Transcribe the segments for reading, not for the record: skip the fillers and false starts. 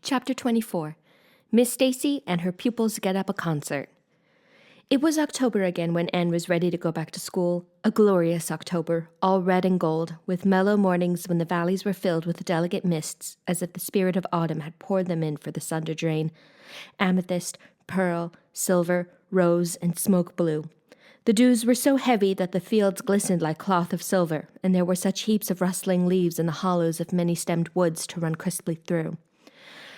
Chapter 24. Miss Stacy and her pupils get up a concert. It was October again when Anne was ready to go back to school, a glorious October, all red and gold, with mellow mornings when the valleys were filled with delicate mists, as if the spirit of autumn had poured them in for the sun to drain. Amethyst, pearl, silver, rose, and smoke blue. The dews were so heavy that the fields glistened like cloth of silver, and there were such heaps of rustling leaves in the hollows of many-stemmed woods to run crisply through.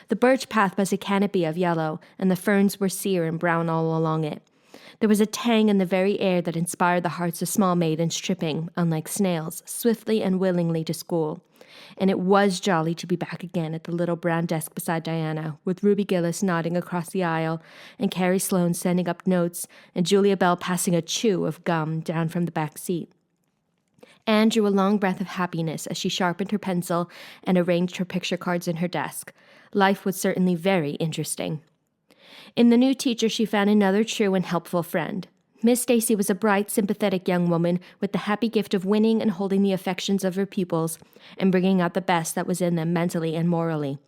The birch path was a canopy of yellow, and the ferns were sere and brown all along it. There was a tang in the very air that inspired the hearts of small maidens tripping, unlike snails, swiftly and willingly to school. And it was jolly to be back again at the little brown desk beside Diana, with Ruby Gillis nodding across the aisle, and Carrie Sloane sending up notes, and Julia Bell passing a chew of gum down from the back seat. Anne drew a long breath of happiness as she sharpened her pencil and arranged her picture cards in her desk. Life was certainly very interesting. In the new teacher, she found another true and helpful friend. Miss Stacy was a bright, sympathetic young woman with the happy gift of winning and holding the affections of her pupils and bringing out the best that was in them mentally and morally.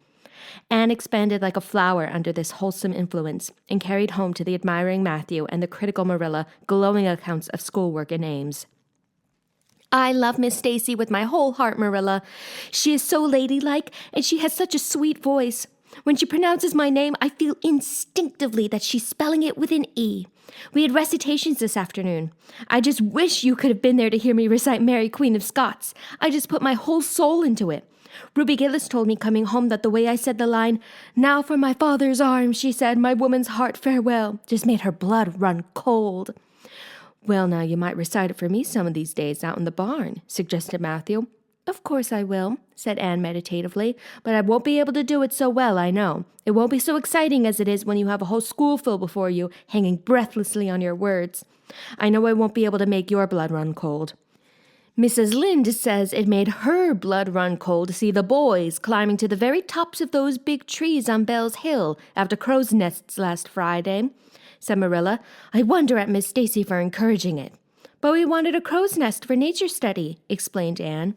Anne expanded like a flower under this wholesome influence and carried home to the admiring Matthew and the critical Marilla glowing accounts of schoolwork and aims. "I love Miss Stacy with my whole heart, Marilla. She is so ladylike, and she has such a sweet voice. When she pronounces my name, I feel instinctively that she's spelling it with an E. We had recitations this afternoon. I just wish you could have been there to hear me recite Mary, Queen of Scots. I just put my whole soul into it. Ruby Gillis told me coming home that the way I said the line, 'Now for my father's arms,' she said, 'my woman's heart farewell,' just made her blood run cold." "Well, now, you might recite it for me some of these days out in the barn," suggested Matthew. "Of course I will," said Anne meditatively, "but I won't be able to do it so well, I know. It won't be so exciting as it is when you have a whole schoolful before you, hanging breathlessly on your words. I know I won't be able to make your blood run cold. Mrs. Lynde says it made her blood run cold to see the boys climbing to the very tops of those big trees on Bell's Hill after crow's nests last Friday," said Marilla. "I wonder at Miss Stacy for encouraging it." "But we wanted a crow's nest for nature study," explained Anne.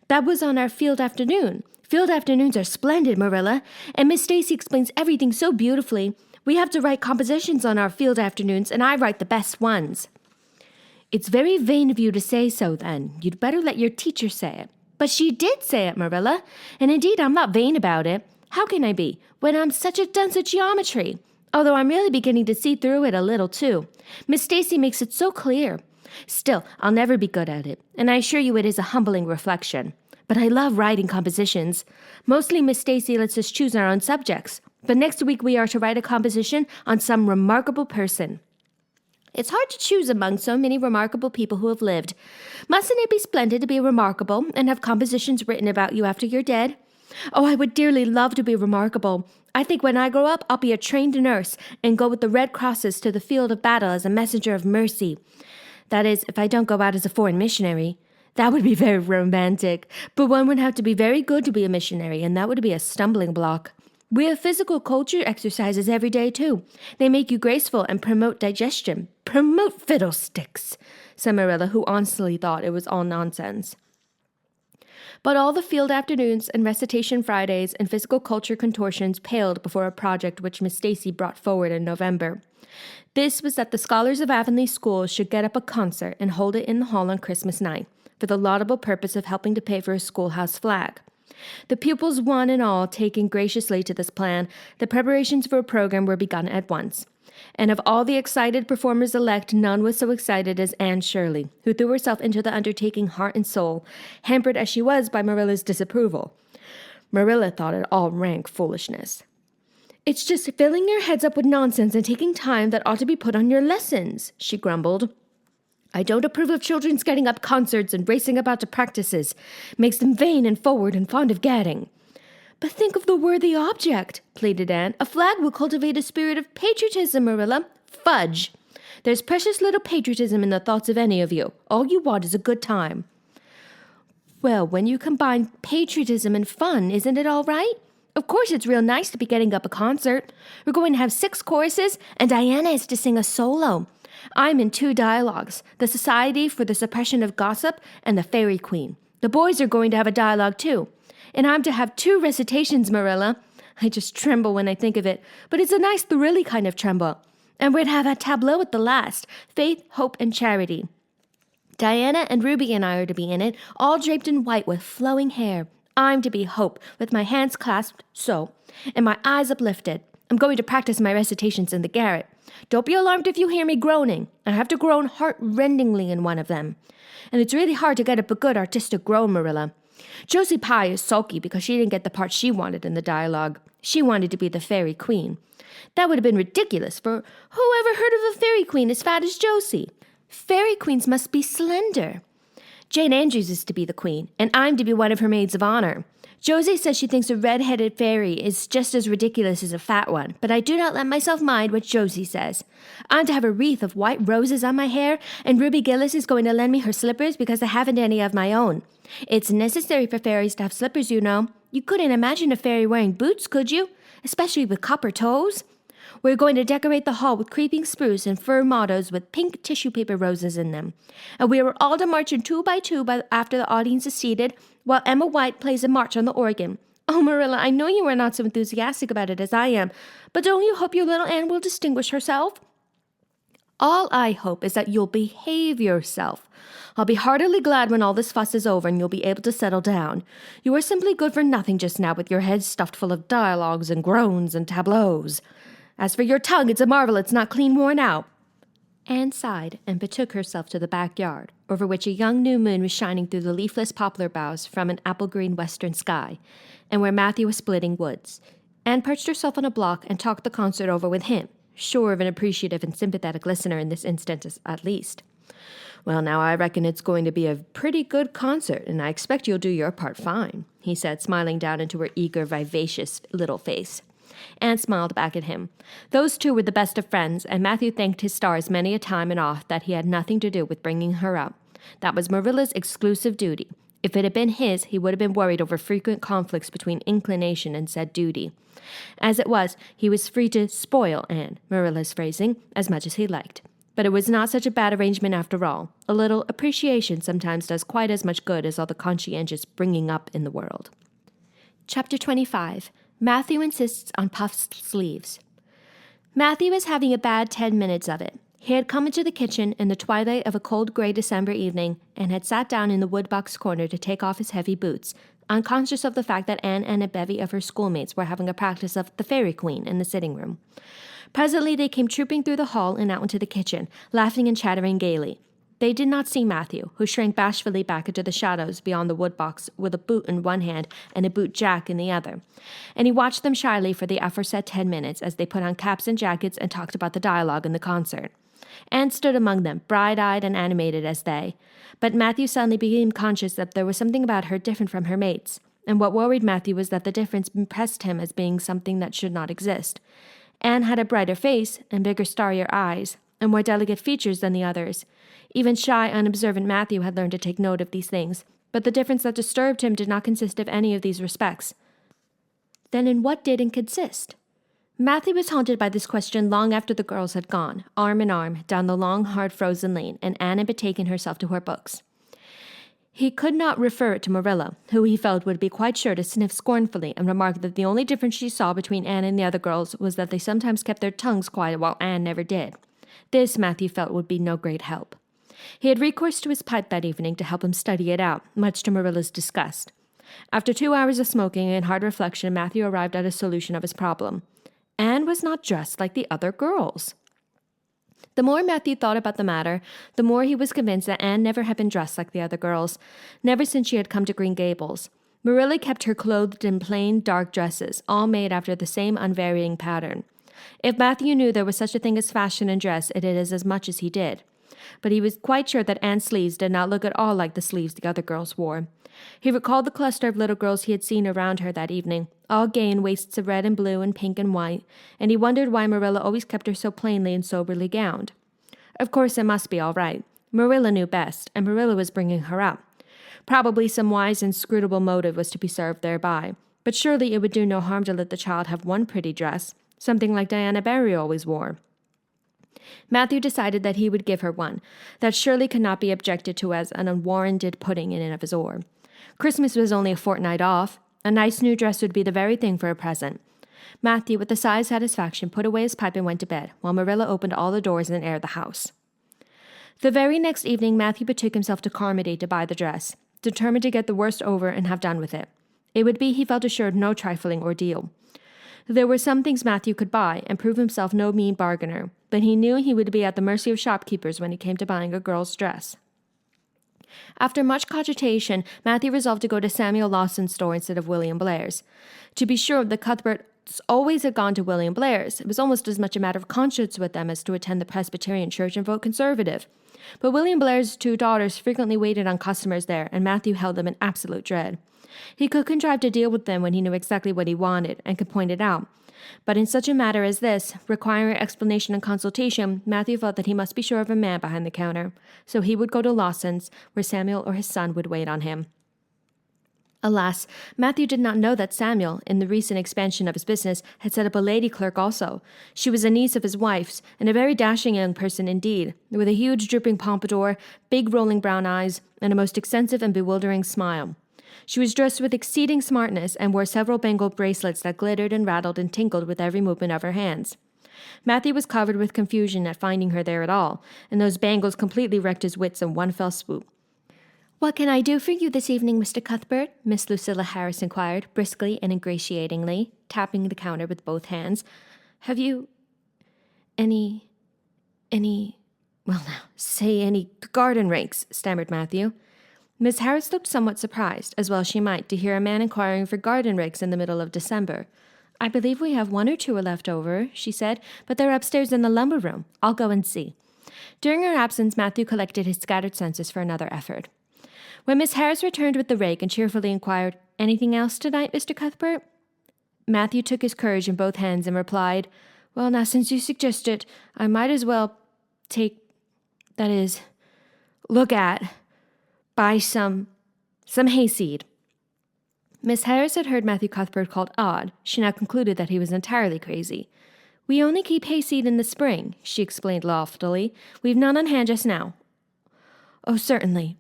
"That was on our field afternoon. Field afternoons are splendid, Marilla, and Miss Stacy explains everything so beautifully. We have to write compositions on our field afternoons, and I write the best ones." "It's very vain of you to say so, then. You'd better let your teacher say it." "But she did say it, Marilla, and indeed I'm not vain about it. How can I be, when I'm such a dunce at geometry? Although I'm really beginning to see through it a little, too. Miss Stacy makes it so clear. Still, I'll never be good at it, and I assure you it is a humbling reflection. But I love writing compositions. Mostly Miss Stacy lets us choose our own subjects, but next week we are to write a composition on some remarkable person. It's hard to choose among so many remarkable people who have lived. Mustn't it be splendid to be remarkable and have compositions written about you after you're dead? Oh, I would dearly love to be remarkable. I think when I grow up, I'll be a trained nurse and go with the Red Crosses to the field of battle as a messenger of mercy. That is, if I don't go out as a foreign missionary. That would be very romantic, but one would have to be very good to be a missionary, and that would be a stumbling block. We have physical culture exercises every day, too. They make you graceful and promote digestion." "Promote fiddlesticks," said Marilla, who honestly thought it was all nonsense. But all the field afternoons and recitation Fridays and physical culture contortions paled before a project which Miss Stacy brought forward in November. This was that the scholars of Avonlea schools should get up a concert and hold it in the hall on Christmas night, for the laudable purpose of helping to pay for a schoolhouse flag. The pupils, one and all, taking graciously to this plan, the preparations for a program were begun at once. And of all the excited performers-elect, none was so excited as Anne Shirley, who threw herself into the undertaking heart and soul, hampered as she was by Marilla's disapproval. Marilla thought it all rank foolishness. "It's just filling your heads up with nonsense and taking time that ought to be put on your lessons," she grumbled. "I don't approve of children's getting up concerts and racing about to practices. Makes them vain and forward and fond of gadding." "But think of the worthy object," pleaded Anne. "A flag will cultivate a spirit of patriotism, Marilla." "Fudge! There's precious little patriotism in the thoughts of any of you. All you want is a good time." "Well, when you combine patriotism and fun, isn't it all right? Of course it's real nice to be getting up a concert. We're going to have 6 choruses, and Diana is to sing a solo. I'm in 2 dialogues, the Society for the Suppression of Gossip and the Fairy Queen. The boys are going to have a dialogue, too. And I'm to have 2 recitations, Marilla. I just tremble when I think of it, but it's a nice thrilly kind of tremble. And we're to have a tableau at the last, Faith, Hope, and Charity. Diana and Ruby and I are to be in it, all draped in white with flowing hair. I'm to be Hope, with my hands clasped so, and my eyes uplifted. I'm going to practice my recitations in the garret. Don't be alarmed if you hear me groaning. I have to groan heart-rendingly in one of them. And it's really hard to get up a good artistic groan, Marilla. Josie Pye is sulky because she didn't get the part she wanted in the dialogue. She wanted to be the fairy queen. That would have been ridiculous, for who ever heard of a fairy queen as fat as Josie? Fairy queens must be slender. Jane Andrews is to be the queen, and I'm to be one of her maids of honor. Josie says she thinks a red-headed fairy is just as ridiculous as a fat one, but I do not let myself mind what Josie says. I'm to have a wreath of white roses on my hair, and Ruby Gillis is going to lend me her slippers because I haven't any of my own. It's necessary for fairies to have slippers, you know. You couldn't imagine a fairy wearing boots, could you? Especially with copper toes. We're going to decorate the hall with creeping spruce and fir mottos with pink tissue paper roses in them. And we are all to march in 2 by 2 after the audience is seated, while Emma White plays a march on the organ. Oh, Marilla, I know you are not so enthusiastic about it as I am, but don't you hope your little Anne will distinguish herself? All I hope is that you'll behave yourself. I'll be heartily glad when all this fuss is over and you'll be able to settle down. You are simply good for nothing just now with your head stuffed full of dialogues and groans and tableaux. As for your tongue, it's a marvel it's not clean worn out. Anne sighed and betook herself to the backyard, over which a young new moon was shining through the leafless poplar boughs from an apple-green western sky, and where Matthew was splitting woods. Anne perched herself on a block and talked the concert over with him, sure of an appreciative and sympathetic listener in this instance at least. Well, now I reckon it's going to be a pretty good concert, and I expect you'll do your part fine, he said, smiling down into her eager, vivacious little face. Anne smiled back at him. Those two were the best of friends, and Matthew thanked his stars many a time and oft that he had nothing to do with bringing her up. That was Marilla's exclusive duty. If it had been his, he would have been worried over frequent conflicts between inclination and said duty. As it was, he was free to spoil Anne, Marilla's phrasing, as much as he liked. But it was not such a bad arrangement after all. A little appreciation sometimes does quite as much good as all the conscientious bringing up in the world. Chapter 25. Matthew insists on puffed sleeves. Matthew was having a bad 10 minutes of it. He had come into the kitchen in the twilight of a cold gray December evening and had sat down in the woodbox corner to take off his heavy boots, unconscious of the fact that Anne and a bevy of her schoolmates were having a practice of the Fairy Queen in the sitting room. Presently they came trooping through the hall and out into the kitchen, laughing and chattering gaily. They did not see Matthew, who shrank bashfully back into the shadows beyond the woodbox with a boot in one hand and a boot jack in the other, and he watched them shyly for the aforesaid 10 minutes as they put on caps and jackets and talked about the dialogue in the concert. Anne stood among them, bright-eyed and animated as they, but Matthew suddenly became conscious that there was something about her different from her mates, and what worried Matthew was that the difference impressed him as being something that should not exist. Anne had a brighter face and bigger, starrier eyes, and more delicate features than the others. Even shy, unobservant Matthew had learned to take note of these things, but the difference that disturbed him did not consist of any of these respects. Then in what did it consist? Matthew was haunted by this question long after the girls had gone, arm in arm, down the long, hard, frozen lane, and Anne had betaken herself to her books. He could not refer it to Marilla, who he felt would be quite sure to sniff scornfully and remark that the only difference she saw between Anne and the other girls was that they sometimes kept their tongues quiet while Anne never did. This, Matthew felt, would be no great help. He had recourse to his pipe that evening to help him study it out, much to Marilla's disgust. After 2 hours of smoking and hard reflection, Matthew arrived at a solution of his problem. Anne was not dressed like the other girls. The more Matthew thought about the matter, the more he was convinced that Anne never had been dressed like the other girls, never since she had come to Green Gables. Marilla kept her clothed in plain, dark dresses, all made after the same unvarying pattern. If Matthew knew there was such a thing as fashion in dress, it is as much as he did. But he was quite sure that Anne's sleeves did not look at all like the sleeves the other girls wore. He recalled the cluster of little girls he had seen around her that evening, all gay in waists of red and blue and pink and white, and he wondered why Marilla always kept her so plainly and soberly gowned. Of course, it must be all right. Marilla knew best, and Marilla was bringing her up. Probably some wise, inscrutable motive was to be served thereby, but surely it would do no harm to let the child have one pretty dress, something like Diana Barry always wore. Matthew decided that he would give her one, that surely could not be objected to as an unwarranted putting in of his oar. Christmas was only a fortnight off. A nice new dress would be the very thing for a present. Matthew, with a sigh of satisfaction, put away his pipe and went to bed, while Marilla opened all the doors and aired the house. The very next evening, Matthew betook himself to Carmody to buy the dress, determined to get the worst over and have done with it. It would be, he felt assured, no trifling ordeal. There were some things Matthew could buy and prove himself no mean bargainer, but he knew he would be at the mercy of shopkeepers when it came to buying a girl's dress. After much cogitation, Matthew resolved to go to Samuel Lawson's store instead of William Blair's. To be sure, the Cuthberts always had gone to William Blair's. It was almost as much a matter of conscience with them as to attend the Presbyterian church and vote Conservative. But William Blair's 2 daughters frequently waited on customers there, and Matthew held them in absolute dread. He could contrive to deal with them when he knew exactly what he wanted and could point it out. But in such a matter as this, requiring explanation and consultation, Matthew felt that he must be sure of a man behind the counter. So he would go to Lawson's, where Samuel or his son would wait on him. Alas, Matthew did not know that Samuel, in the recent expansion of his business, had set up a lady clerk also. She was a niece of his wife's, and a very dashing young person indeed, with a huge drooping pompadour, big rolling brown eyes, and a most extensive and bewildering smile. She was dressed with exceeding smartness and wore several bangled bracelets that glittered and rattled and tinkled with every movement of her hands. Matthew was covered with confusion at finding her there at all, and those bangles completely wrecked his wits in one fell swoop. "What can I do for you this evening, Mr. Cuthbert?" Miss Lucilla Harris inquired, briskly and ingratiatingly, tapping the counter with both hands. "Have you any, well now, say any garden rakes?" stammered Matthew. Miss Harris looked somewhat surprised, as well she might, to hear a man inquiring for garden rakes in the middle of December. "I believe we have 1 or 2 left over," she said, "but they're upstairs in the lumber room. I'll go and see." During her absence, Matthew collected his scattered senses for another effort. When Miss Harris returned with the rake and cheerfully inquired, "Anything else tonight, Mr. Cuthbert?" Matthew took his courage in both hands and replied, "Well, now, since you suggest it, I might as well buy some hayseed." Miss Harris had heard Matthew Cuthbert called odd. She now concluded that he was entirely crazy. "We only keep hayseed in the spring," she explained loftily. "We've none on hand just now." "Oh, certainly,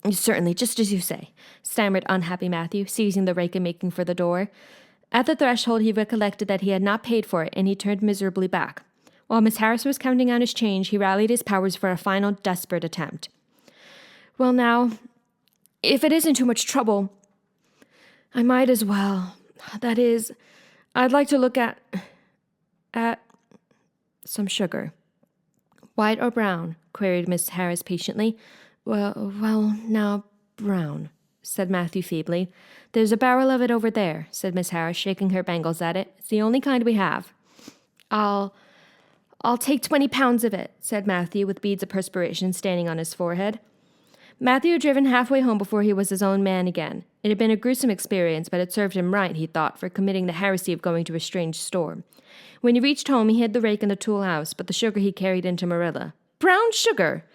just as you say," stammered unhappy Matthew, seizing the rake and making for the door. At the threshold he recollected that he had not paid for it, and he turned miserably back. While Miss Harris was counting out his change, he rallied his powers for a final desperate attempt. "Well now, if it isn't too much trouble, I might as well. That is, I'd like to look at some sugar." "White or brown?" queried Miss Harris patiently. Well, now, brown," said Matthew feebly. "There's a barrel of it over there," said Miss Harris, shaking her bangles at it. "It's the only kind we have." I'll take 20 pounds of it," said Matthew, with beads of perspiration standing on his forehead. Matthew had driven halfway home before he was his own man again. It had been a gruesome experience, but it served him right, he thought, for committing the heresy of going to a strange store. When he reached home, he hid the rake in the tool house, but the sugar he carried into Marilla. "Brown sugar!"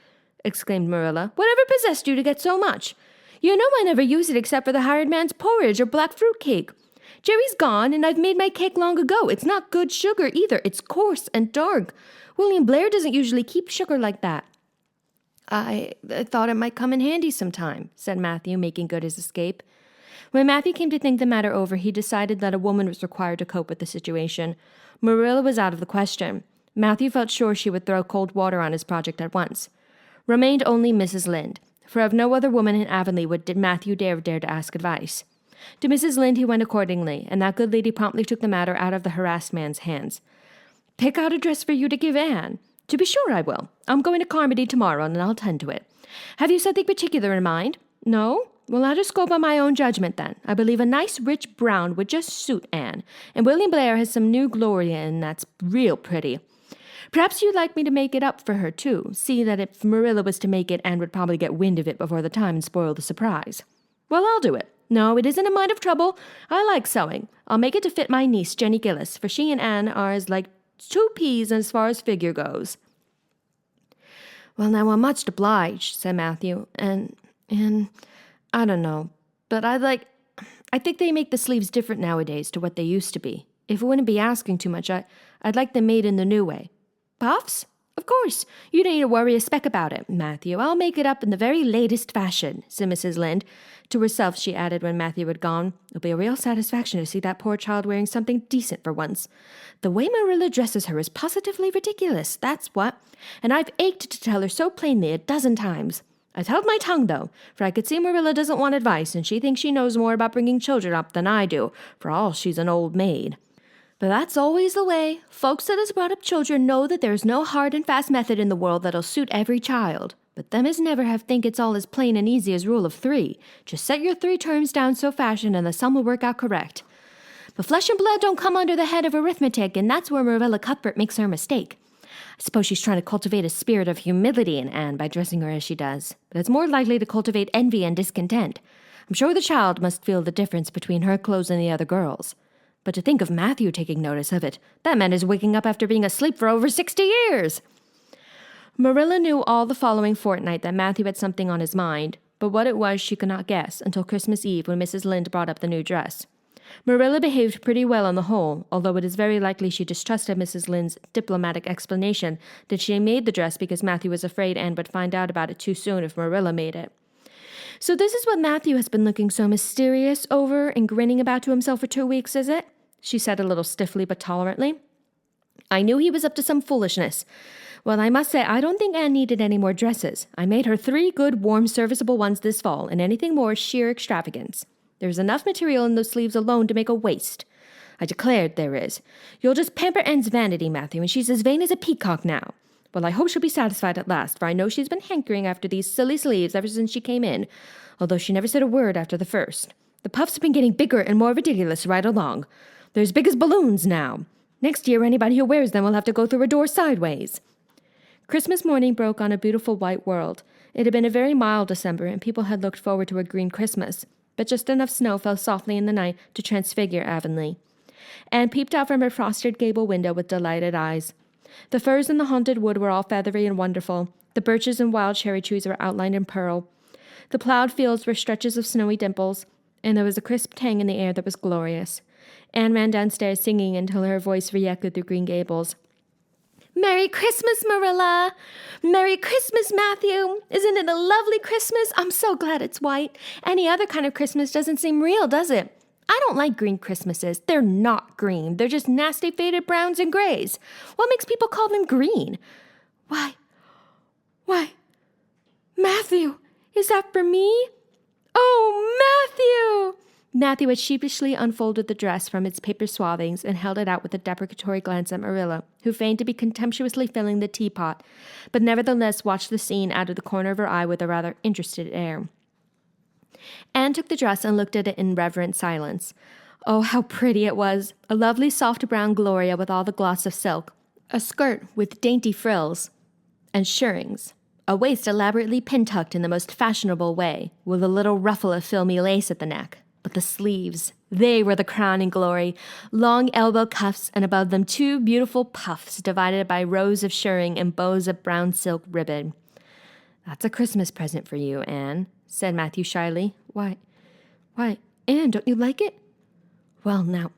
exclaimed Marilla. "Whatever possessed you to get so much? You know I never use it except for the hired man's porridge or black fruit cake. Jerry's gone, and I've made my cake long ago. It's not good sugar either. It's coarse and dark. William Blair doesn't usually keep sugar like that." I thought it might come in handy sometime," said Matthew, making good his escape. When Matthew came to think the matter over, he decided that a woman was required to cope with the situation. Marilla was out of the question. Matthew felt sure she would throw cold water on his project at once. Remained only Mrs. Lynde, for of no other woman in Avonlea did Matthew dare to ask advice. To Mrs. Lynde he went accordingly, and that good lady promptly took the matter out of the harassed man's hands. "Pick out a dress for you to give Anne." "To be sure I will. I'm going to Carmody tomorrow, and I'll tend to it." "Have you something particular in mind?" "No? Well, I'll just go by my own judgment, then. I believe a nice rich brown would just suit Anne, and William Blair has some new Gloria in that's real pretty. Perhaps you'd like me to make it up for her, too. See that if Marilla was to make it, Anne would probably get wind of it before the time and spoil the surprise." "Well, I'll do it. No, it isn't a mite of trouble. I like sewing. I'll make it to fit my niece, Jenny Gillis, for she and Anne are as like 2 peas as far as figure goes." "Well, now, I'm much obliged," said Matthew, and I don't know, but I think they make the sleeves different nowadays to what they used to be. If it wouldn't be asking too much, I'd like them made in the new way." "Puffs? Of course. You don't need to worry a speck about it, Matthew. I'll make it up in the very latest fashion, said Mrs. Lynde. To herself, she added when Matthew had gone, it'll be a real satisfaction to see that poor child wearing something decent for once. The way Marilla dresses her is positively ridiculous, that's what. And I've ached to tell her so plainly 12 times. I've held my tongue, though, for I could see Marilla doesn't want advice, and she thinks she knows more about bringing children up than I do, for all she's an old maid. But that's always the way. Folks that has brought up children know that there's no hard and fast method in the world that'll suit every child. But them as never have think it's all as plain and easy as rule of 3. Just set your 3 terms down so fashion and the sum will work out correct. But flesh and blood don't come under the head of arithmetic, and that's where Marilla Cuthbert makes her mistake. I suppose she's trying to cultivate a spirit of humility in Anne by dressing her as she does, but it's more likely to cultivate envy and discontent. I'm sure the child must feel the difference between her clothes and the other girls. But to think of Matthew taking notice of it, that man is waking up after being asleep for over 60 years. Marilla knew all the following fortnight that Matthew had something on his mind, but what it was she could not guess until Christmas Eve when Mrs. Lynde brought up the new dress. Marilla behaved pretty well on the whole, although it is very likely she distrusted Mrs. Lynde's diplomatic explanation that she made the dress because Matthew was afraid Anne would find out about it too soon if Marilla made it. So this is what Matthew has been looking so mysterious over and grinning about to himself for 2 weeks, is it? She said a little stiffly but tolerantly. I knew he was up to some foolishness. Well, I must say, I don't think Anne needed any more dresses. I made her 3 good, warm, serviceable ones this fall, and anything more is sheer extravagance. There's enough material in those sleeves alone to make a waist. I declared there is. You'll just pamper Anne's vanity, Matthew, and she's as vain as a peacock now. Well, I hope she'll be satisfied at last, for I know she's been hankering after these silly sleeves ever since she came in, although she never said a word after the first. The puffs have been getting bigger and more ridiculous right along. They're as big as balloons now. Next year, anybody who wears them will have to go through a door sideways. Christmas morning broke on a beautiful white world. It had been a very mild December, and people had looked forward to a green Christmas, but just enough snow fell softly in the night to transfigure Avonlea. Anne peeped out from her frosted gable window with delighted eyes. The firs in the haunted wood were all feathery and wonderful. The birches and wild cherry trees were outlined in pearl. The plowed fields were stretches of snowy dimples, and there was a crisp tang in the air that was glorious. Anne ran downstairs singing until her voice re-echoed through Green Gables. Merry Christmas, Marilla! Merry Christmas, Matthew! Isn't it a lovely Christmas? I'm so glad it's white. Any other kind of Christmas doesn't seem real, does it? I don't like green Christmases. They're not green. They're just nasty faded browns and grays. What makes people call them green? Why, Matthew, is that for me? Oh, Matthew! Matthew had sheepishly unfolded the dress from its paper swathings and held it out with a deprecatory glance at Marilla, who feigned to be contemptuously filling the teapot, but nevertheless watched the scene out of the corner of her eye with a rather interested air. Anne took the dress and looked at it in reverent silence. Oh, how pretty it was! A lovely soft brown gloria with all the gloss of silk, a skirt with dainty frills and shirrings, a waist elaborately pin-tucked in the most fashionable way, with a little ruffle of filmy lace at the neck. But the sleeves, they were the crowning glory, long elbow cuffs, and above them 2 beautiful puffs divided by rows of shirring and bows of brown silk ribbon. That's a Christmas present for you, Anne, said Matthew shyly. Why, Anne, don't you like it? Well, now.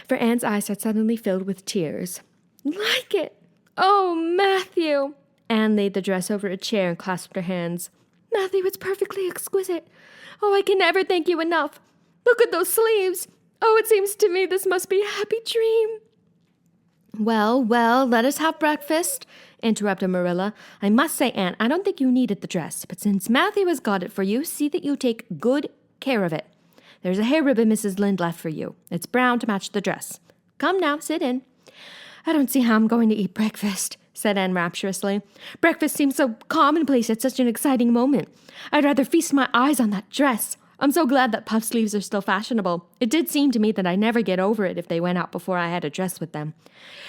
For Anne's eyes had suddenly filled with tears. Like it? Oh, Matthew! Anne laid the dress over a chair and clasped her hands. Matthew, it's perfectly exquisite. Oh, I can never thank you enough. Look at those sleeves. Oh, it seems to me this must be a happy dream. Well, let us have breakfast, interrupted Marilla. I must say, Anne, I don't think you needed the dress, but since Matthew has got it for you, see that you take good care of it. There's a hair ribbon Mrs. Lynde left for you. It's brown to match the dress. Come now, sit in. I don't see how I'm going to eat breakfast, said Anne rapturously. Breakfast seems so commonplace at such an exciting moment. I'd rather feast my eyes on that dress. I'm so glad that puff sleeves are still fashionable. It did seem to me that I'd never get over it if they went out before I had a dress with them.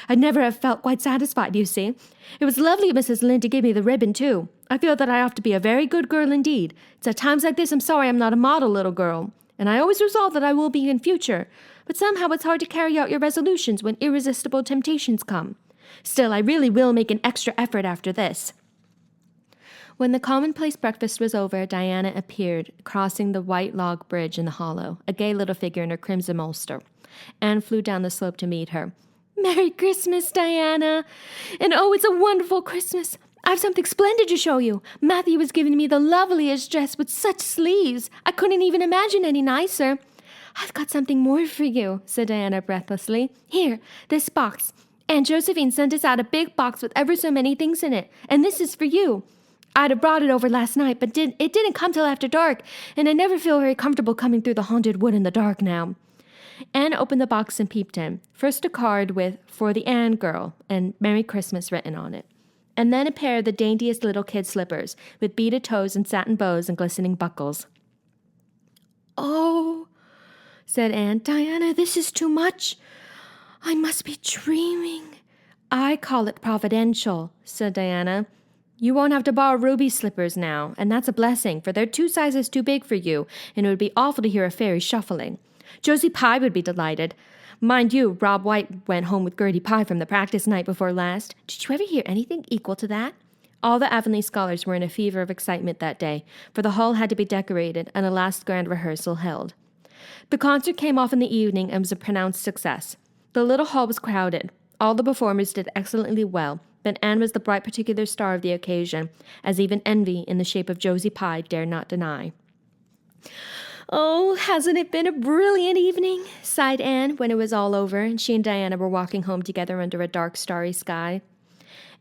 I'd never have felt quite satisfied, you see. It was lovely of Mrs. Lynde to give me the ribbon, too. I feel that I ought to be a very good girl indeed. It's at times like this I'm sorry I'm not a model little girl. And I always resolve that I will be in future. But somehow it's hard to carry out your resolutions when irresistible temptations come. Still, I really will make an extra effort after this. When the commonplace breakfast was over, Diana appeared, crossing the white log bridge in the hollow, a gay little figure in her crimson ulster. Anne flew down the slope to meet her. Merry Christmas, Diana. And oh, it's a wonderful Christmas. I have something splendid to show you. Matthew was giving me the loveliest dress with such sleeves. I couldn't even imagine any nicer. I've got something more for you, said Diana breathlessly. Here, this box. Aunt Josephine sent us out a big box with ever so many things in it, and this is for you. I'd have brought it over last night, but it didn't come till after dark, and I never feel very comfortable coming through the haunted wood in the dark now. Anne opened the box and peeped in. First a card with, "For the Anne girl," and "Merry Christmas" written on it. And then a pair of the daintiest little kid slippers, with beaded toes and satin bows and glistening buckles. "Oh," said Anne, "Diana, this is too much. I must be dreaming." "I call it providential," said Diana. "You won't have to borrow Ruby's slippers now, and that's a blessing, for they're 2 sizes too big for you, and it would be awful to hear a fairy shuffling. Josie Pye would be delighted. Mind you, Rob White went home with Gertie Pye from the practice night before last. Did you ever hear anything equal to that?" All the Avonlea scholars were in a fever of excitement that day, for the hall had to be decorated and a last grand rehearsal held. The concert came off in the evening and was a pronounced success. The little hall was crowded. All the performers did excellently well, but Anne was the bright particular star of the occasion, as even envy in the shape of Josie Pye dared not deny. "Oh, hasn't it been a brilliant evening?" sighed Anne when it was all over and she and Diana were walking home together under a dark, starry sky.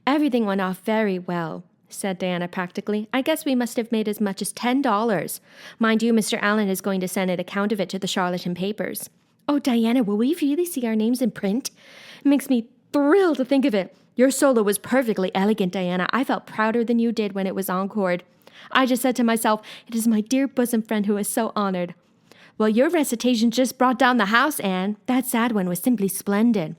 "Everything went off very well," said Diana practically. "I guess we must have made as much as $10. Mind you, Mr. Allen is going to send an account of it to the Charlatan papers." "Oh, Diana, will we really see our names in print? It makes me thrill to think of it. Your solo was perfectly elegant, Diana. I felt prouder than you did when it was encored. I just said to myself, it is my dear bosom friend who is so honored." "Well, your recitation just brought down the house, Anne. That sad one was simply splendid."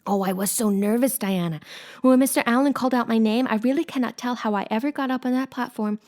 "Oh, I was so nervous, Diana. When Mr. Allen called out my name, I really cannot tell how I ever got up on that platform.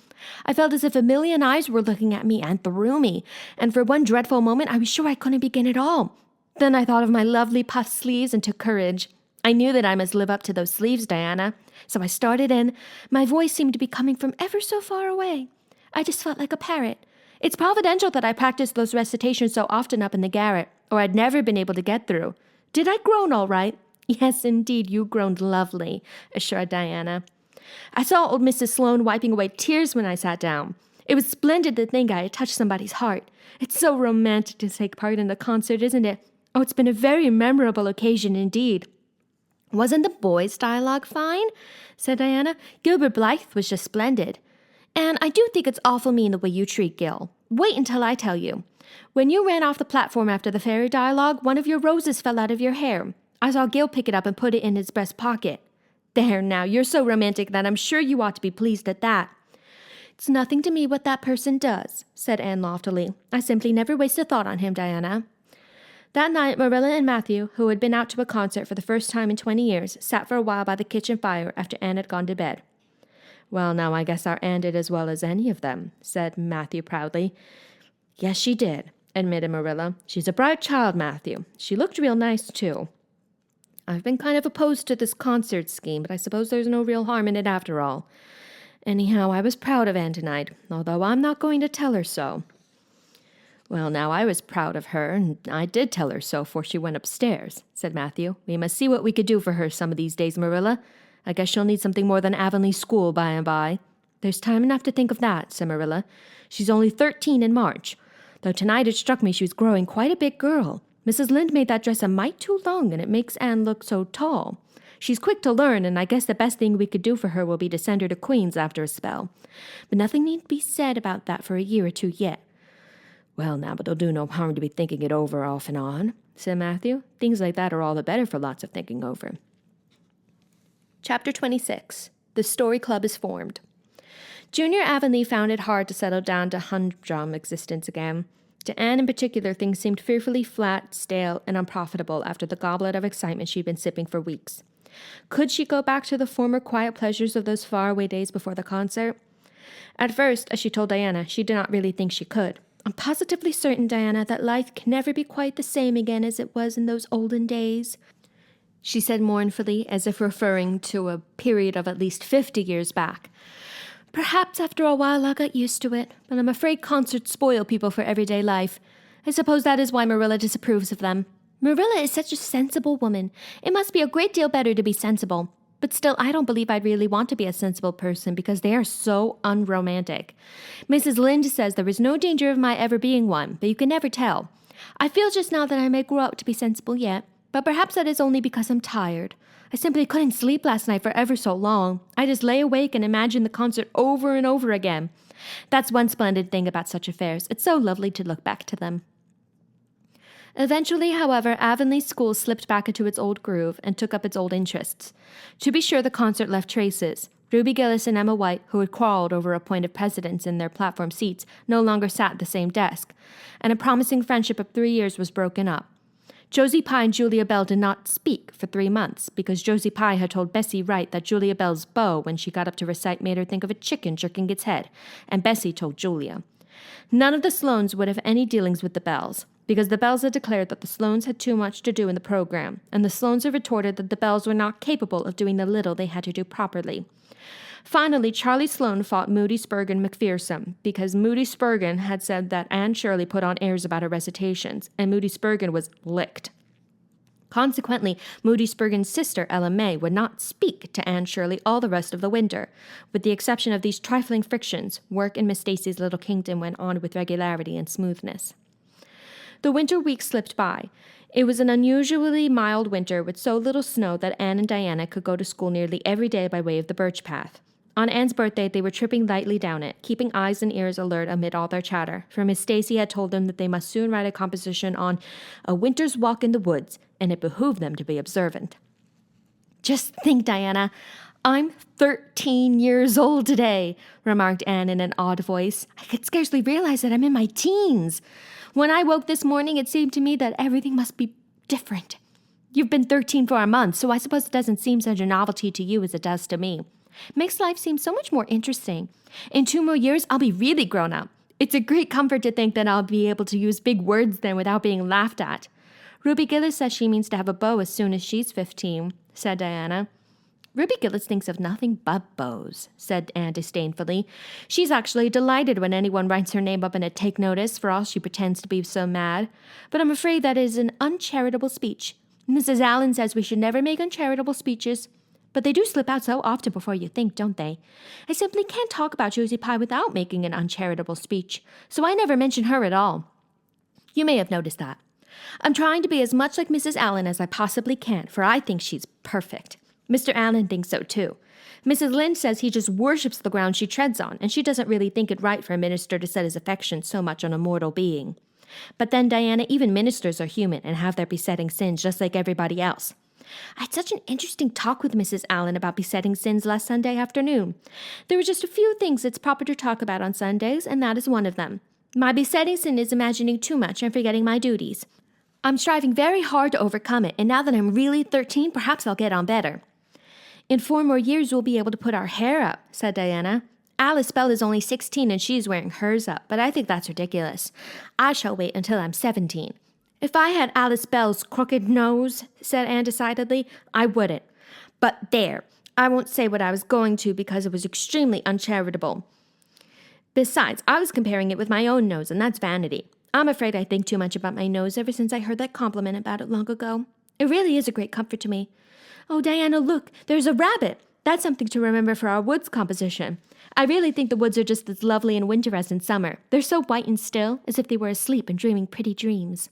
I felt as if a million eyes were looking at me and through me, and for one dreadful moment I was sure I couldn't begin at all. Then I thought of my lovely puffed sleeves and took courage. I knew that I must live up to those sleeves, Diana. So I started in. My voice seemed to be coming from ever so far away. I just felt like a parrot. It's providential that I practiced those recitations so often up in the garret, or I'd never been able to get through. Did I groan all right?" "Yes, indeed, you groaned lovely," assured Diana. "I saw old Mrs. Sloane wiping away tears when I sat down. It was splendid to think I had touched somebody's heart. It's so romantic to take part in a concert, isn't it? Oh, it's been a very memorable occasion indeed." "Wasn't the boys' dialogue fine?" said Diana. "Gilbert Blythe was just splendid. And I do think it's awful mean the way you treat Gil. Wait until I tell you. When you ran off the platform after the fairy dialogue, one of your roses fell out of your hair. I saw Gil pick it up and put it in his breast pocket. There now, you're so romantic that I'm sure you ought to be pleased at that." "It's nothing to me what that person does," said Anne loftily. "I simply never waste a thought on him, Diana." That night, Marilla and Matthew, who had been out to a concert for the first time in 20 years, sat for a while by the kitchen fire after Anne had gone to bed. "Well, now I guess our Anne did as well as any of them," said Matthew proudly. "Yes, she did," admitted Marilla. "She's a bright child, Matthew. She looked real nice, too. I've been kind of opposed to this concert scheme, but I suppose there's no real harm in it after all. Anyhow, I was proud of Anne tonight, although I'm not going to tell her so." "Well, now I was proud of her, and I did tell her so before she went upstairs," said Matthew. "We must see what we could do for her some of these days, Marilla. I guess she'll need something more than Avonlea school by and by." "There's time enough to think of that," said Marilla. "She's only 13 in March. Though tonight it struck me she was growing quite a big girl. Mrs. Lynde made that dress a mite too long, and it makes Anne look so tall. She's quick to learn, and I guess the best thing we could do for her will be to send her to Queen's after a spell. But nothing need be said about that for a year or two yet." "Well, now, but it'll do no harm to be thinking it over off and on," said Matthew. "Things like that are all the better for lots of thinking over." Chapter 26. The Story Club is formed. Junior Avonlea found it hard to settle down to humdrum existence again. To Anne in particular, things seemed fearfully flat, stale, and unprofitable after the goblet of excitement she'd been sipping for weeks. Could she go back to the former quiet pleasures of those faraway days before the concert? At first, as she told Diana, she did not really think she could. "I'm positively certain, Diana, that life can never be quite the same again as it was in those olden days," she said mournfully, as if referring to a period of at least 50 years back. "Perhaps after a while I'll get used to it, but I'm afraid concerts spoil people for everyday life. I suppose that is why Marilla disapproves of them. Marilla is such a sensible woman. It must be a great deal better to be sensible. But still, I don't believe I'd really want to be a sensible person because they are so unromantic. Mrs. Lynde says there is no danger of my ever being one, but you can never tell. I feel just now that I may grow up to be sensible yet, but perhaps that is only because I'm tired. I simply couldn't sleep last night for ever so long. I just lay awake and imagined the concert over and over again. That's one splendid thing about such affairs. It's so lovely to look back to them. Eventually, however, Avonlea School slipped back into its old groove and took up its old interests. To be sure, the concert left traces. Ruby Gillis and Emma White, who had quarreled over a point of precedence in their platform seats, no longer sat at the same desk, and a promising friendship of 3 years was broken up. Josie Pye and Julia Bell did not speak for 3 months, because Josie Pye had told Bessie Wright that Julia Bell's bow, when she got up to recite, made her think of a chicken jerking its head, and Bessie told Julia. None of the Sloanes would have any dealings with the Bells, because the Bells had declared that the Sloanes had too much to do in the program, and the Sloanes had retorted that the Bells were not capable of doing the little they had to do properly. Finally, Charlie Sloane fought Moody Spurgeon McPherson, because Moody Spurgeon had said that Anne Shirley put on airs about her recitations, and Moody Spurgeon was licked. Consequently, Moody Spurgeon's sister, Ella May, would not speak to Anne Shirley all the rest of the winter. With the exception of these trifling frictions, work in Miss Stacy's little kingdom went on with regularity and smoothness. The winter weeks slipped by. It was an unusually mild winter with so little snow that Anne and Diana could go to school nearly every day by way of the birch path. On Anne's birthday, they were tripping lightly down it, keeping eyes and ears alert amid all their chatter, for Miss Stacy had told them that they must soon write a composition on a winter's walk in the woods, and it behooved them to be observant. "Just think, Diana, I'm 13 years old today," remarked Anne in an odd voice. "I could scarcely realize that I'm in my teens. When I woke this morning, it seemed to me that everything must be different. You've been 13 for a month, so I suppose it doesn't seem such a novelty to you as it does to me. It makes life seem so much more interesting. In 2 more years, I'll be really grown up. It's a great comfort to think that I'll be able to use big words then without being laughed at. Ruby Gillis says she means to have a beau as soon as she's 15, said Diana. Ruby Gillis thinks of nothing but beaux, said Anne disdainfully. She's actually delighted when anyone writes her name up in a take notice, for all she pretends to be so mad. But I'm afraid that is an uncharitable speech. Mrs. Allen says we should never make uncharitable speeches. But they do slip out so often before you think, don't they? I simply can't talk about Josie Pye without making an uncharitable speech, so I never mention her at all. You may have noticed that. I'm trying to be as much like Mrs. Allen as I possibly can, for I think she's perfect. Mr. Allen thinks so, too. Mrs. Lynde says he just worships the ground she treads on, and she doesn't really think it right for a minister to set his affection so much on a mortal being. But then, Diana, even ministers are human and have their besetting sins just like everybody else. I had such an interesting talk with Mrs. Allen about besetting sins last Sunday afternoon. There were just a few things it's proper to talk about on Sundays, and that is one of them. My besetting sin is imagining too much and forgetting my duties. I'm striving very hard to overcome it, and now that I'm really 13, perhaps I'll get on better. In 4 more years, we'll be able to put our hair up, said Diana. Alice Bell is only 16 and she's wearing hers up, but I think that's ridiculous. I shall wait until I'm 17. If I had Alice Bell's crooked nose, said Anne decidedly, I wouldn't. But there, I won't say what I was going to because it was extremely uncharitable. Besides, I was comparing it with my own nose, and that's vanity. I'm afraid I think too much about my nose ever since I heard that compliment about it long ago. It really is a great comfort to me. Oh, Diana, look, there's a rabbit. That's something to remember for our woods composition. I really think the woods are just as lovely in winter as in summer. They're so white and still, as if they were asleep and dreaming pretty dreams.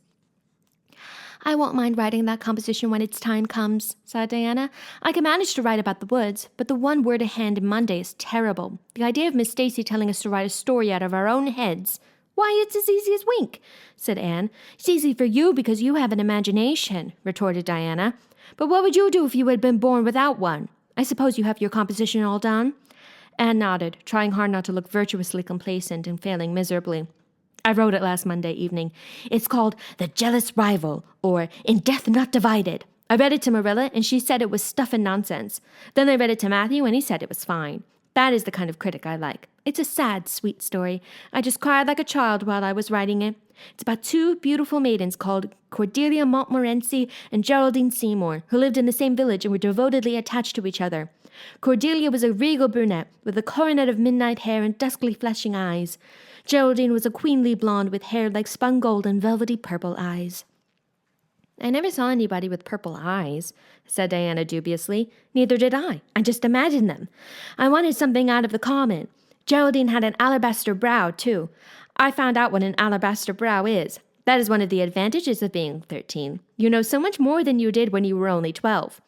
I won't mind writing that composition when its time comes, said Diana. I can manage to write about the woods, but the one word ahead in Monday is terrible. The idea of Miss Stacy telling us to write a story out of our own heads. Why, it's as easy as wink, said Anne. It's easy for you because you have an imagination, retorted Diana. But what would you do if you had been born without one? I suppose you have your composition all done? Anne nodded, trying hard not to look virtuously complacent and failing miserably. I wrote it last Monday evening. It's called The Jealous Rival, or In Death Not Divided. I read it to Marilla, and she said it was stuff and nonsense. Then I read it to Matthew, and he said it was fine. That is the kind of critic I like. It's a sad, sweet story. I just cried like a child while I was writing it. It's about 2 beautiful maidens called Cordelia Montmorency and Geraldine Seymour, who lived in the same village and were devotedly attached to each other. Cordelia was a regal brunette with a coronet of midnight hair and duskly flashing eyes. Geraldine was a queenly blonde with hair like spun gold and velvety purple eyes. I never saw anybody with purple eyes, said Diana dubiously. Neither did I. I just imagined them. I wanted something out of the common. Geraldine had an alabaster brow, too. I found out what an alabaster brow is. That is one of the advantages of being 13. You know so much more than you did when you were only 12.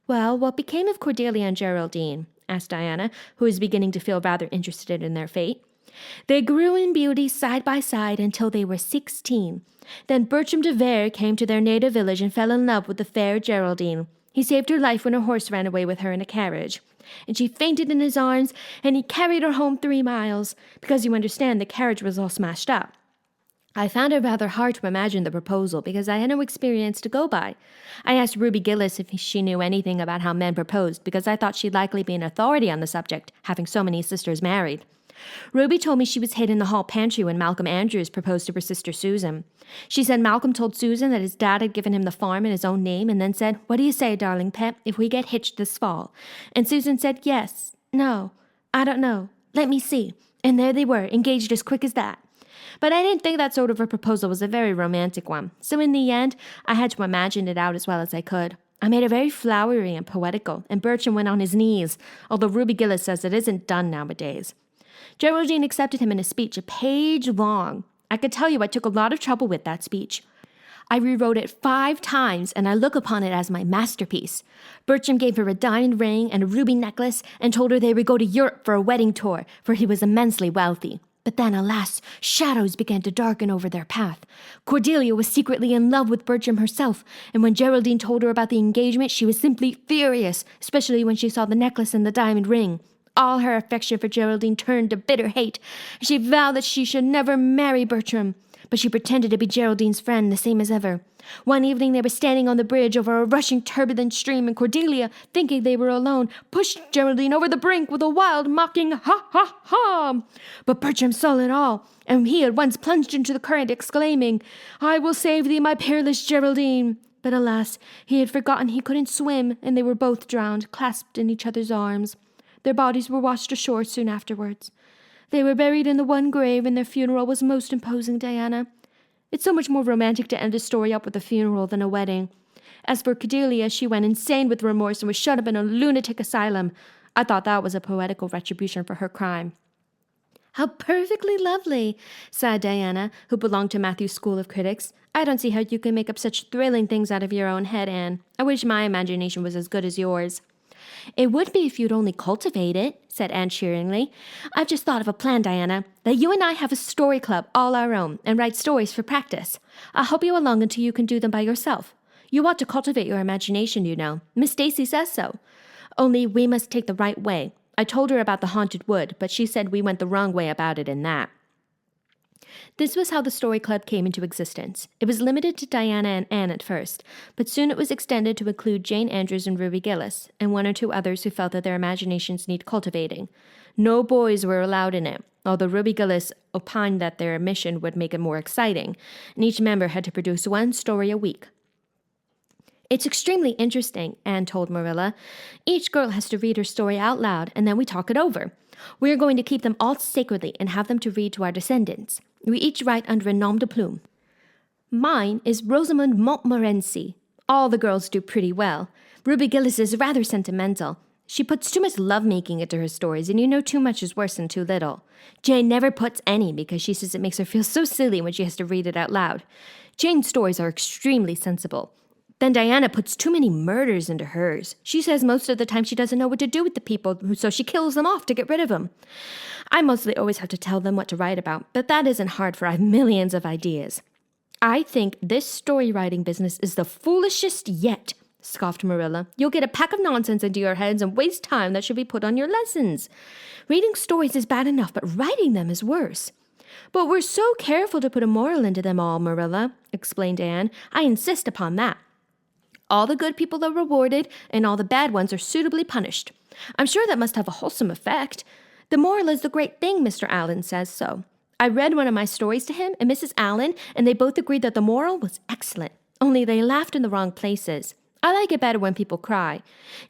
Well, what became of Cordelia and Geraldine? Asked Diana, who was beginning to feel rather interested in their fate. They grew in beauty side by side until they were 16. Then Bertram de Vere came to their native village and fell in love with the fair Geraldine. He saved her life when her horse ran away with her in a carriage. And she fainted in his arms, and he carried her home 3 miles, because you understand the carriage was all smashed up. I found it rather hard to imagine the proposal because I had no experience to go by. I asked Ruby Gillis if she knew anything about how men proposed because I thought she'd likely be an authority on the subject, having so many sisters married. Ruby told me she was hid in the hall pantry when Malcolm Andrews proposed to her sister Susan. She said Malcolm told Susan that his dad had given him the farm in his own name and then said, "What do you say, darling pet, if we get hitched this fall?" And Susan said, "Yes, no, I don't know, let me see." And there they were, engaged as quick as that. But I didn't think that sort of a proposal was a very romantic one, so in the end, I had to imagine it out as well as I could. I made it very flowery and poetical, and Bertram went on his knees, although Ruby Gillis says it isn't done nowadays. Geraldine accepted him in a speech a page long. I could tell you I took a lot of trouble with that speech. I rewrote it 5 times, and I look upon it as my masterpiece. Bertram gave her a diamond ring and a ruby necklace and told her they would go to Europe for a wedding tour, for he was immensely wealthy. But then, alas, shadows began to darken over their path. Cordelia was secretly in love with Bertram herself, and when Geraldine told her about the engagement, she was simply furious, especially when she saw the necklace and the diamond ring. All her affection for Geraldine turned to bitter hate. She vowed that she should never marry Bertram, but she pretended to be Geraldine's friend, the same as ever. One evening they were standing on the bridge over a rushing turbulent stream, and Cordelia, thinking they were alone, pushed Geraldine over the brink with a wild, mocking "ha, ha, ha!" But Bertram saw it all, and he at once plunged into the current, exclaiming, "I will save thee, my peerless Geraldine!" But alas, he had forgotten he couldn't swim, and they were both drowned, clasped in each other's arms. Their bodies were washed ashore soon afterwards. They were buried in the one grave, and their funeral was most imposing, Diana. It's so much more romantic to end a story up with a funeral than a wedding. As for Cordelia, she went insane with remorse and was shut up in a lunatic asylum. I thought that was a poetical retribution for her crime. How perfectly lovely, sighed Diana, who belonged to Matthew's school of critics. I don't see how you can make up such thrilling things out of your own head, Anne. I wish my imagination was as good as yours. It would be if you'd only cultivate it, said Anne cheeringly. I've just thought of a plan, Diana, that you and I have a story club all our own and write stories for practice. I'll help you along until you can do them by yourself. You ought to cultivate your imagination, you know. Miss Stacy says so. Only we must take the right way. I told her about the haunted wood, but she said we went the wrong way about it in that. This was how the story club came into existence. It was limited to Diana and Anne at first, but soon it was extended to include Jane Andrews and Ruby Gillis, and 1 or 2 others who felt that their imaginations need cultivating. No boys were allowed in it, although Ruby Gillis opined that their mission would make it more exciting, and each member had to produce 1 story a week. It's extremely interesting, Anne told Marilla. Each girl has to read her story out loud, and then we talk it over. We are going to keep them all sacredly and have them to read to our descendants. We each write under a nom de plume. Mine is Rosamond Montmorency. All the girls do pretty well. Ruby Gillis is rather sentimental. She puts too much love-making into her stories, and you know too much is worse than too little. Jane never puts any because she says it makes her feel so silly when she has to read it out loud. Jane's stories are extremely sensible. Then Diana puts too many murders into hers. She says most of the time she doesn't know what to do with the people, so she kills them off to get rid of them. I mostly always have to tell them what to write about, but that isn't hard, for I have millions of ideas. I think this story writing business is the foolishest yet, scoffed Marilla. You'll get a pack of nonsense into your heads and waste time that should be put on your lessons. Reading stories is bad enough, but writing them is worse. But we're so careful to put a moral into them all, Marilla, explained Anne. I insist upon that. All the good people are rewarded, and all the bad ones are suitably punished. I'm sure that must have a wholesome effect. The moral is the great thing, Mr. Allen says so. I read one of my stories to him and Mrs. Allen, and they both agreed that the moral was excellent, only they laughed in the wrong places. I like it better when people cry.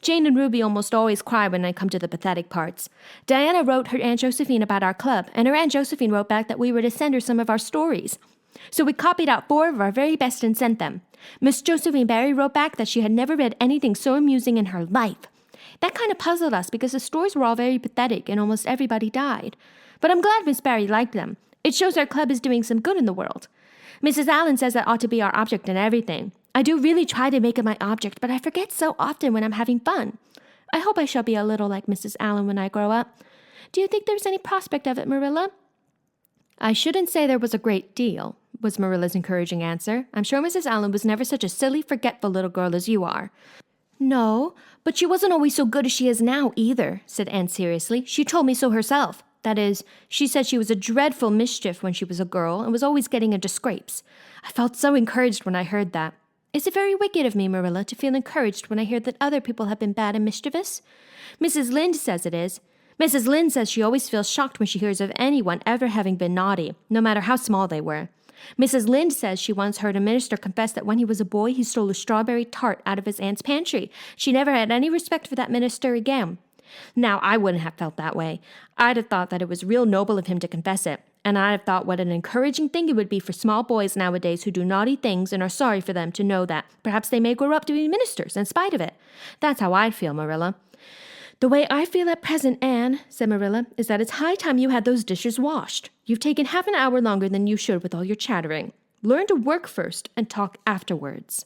Jane and Ruby almost always cry when I come to the pathetic parts. Diana wrote her Aunt Josephine about our club, and her Aunt Josephine wrote back that we were to send her some of our stories. So we copied out 4 of our very best and sent them. Miss Josephine Barry wrote back that she had never read anything so amusing in her life. That kind of puzzled us because the stories were all very pathetic and almost everybody died. But I'm glad Miss Barry liked them. It shows our club is doing some good in the world. Mrs. Allen says that ought to be our object in everything. I do really try to make it my object, but I forget so often when I'm having fun. I hope I shall be a little like Mrs. Allen when I grow up. Do you think there's any prospect of it, Marilla? I shouldn't say there was a great deal, was Marilla's encouraging answer. I'm sure Mrs. Allen was never such a silly, forgetful little girl as you are. No, but she wasn't always so good as she is now, either, said Anne seriously. She told me so herself. That is, she said she was a dreadful mischief when she was a girl and was always getting into scrapes. I felt so encouraged when I heard that. Is it very wicked of me, Marilla, to feel encouraged when I hear that other people have been bad and mischievous? Mrs. Lynde says it is. Mrs. Lynde says she always feels shocked when she hears of anyone ever having been naughty, no matter how small they were. Mrs. Lynde says she once heard a minister confess that when he was a boy, he stole a strawberry tart out of his aunt's pantry. She never had any respect for that minister again. Now, I wouldn't have felt that way. I'd have thought that it was real noble of him to confess it, and I'd have thought what an encouraging thing it would be for small boys nowadays who do naughty things and are sorry for them to know that perhaps they may grow up to be ministers in spite of it. That's how I'd feel, Marilla. The way I feel at present, Anne, said Marilla, is that it's high time you had those dishes washed. You've taken half an hour longer than you should with all your chattering. Learn to work first and talk afterwards.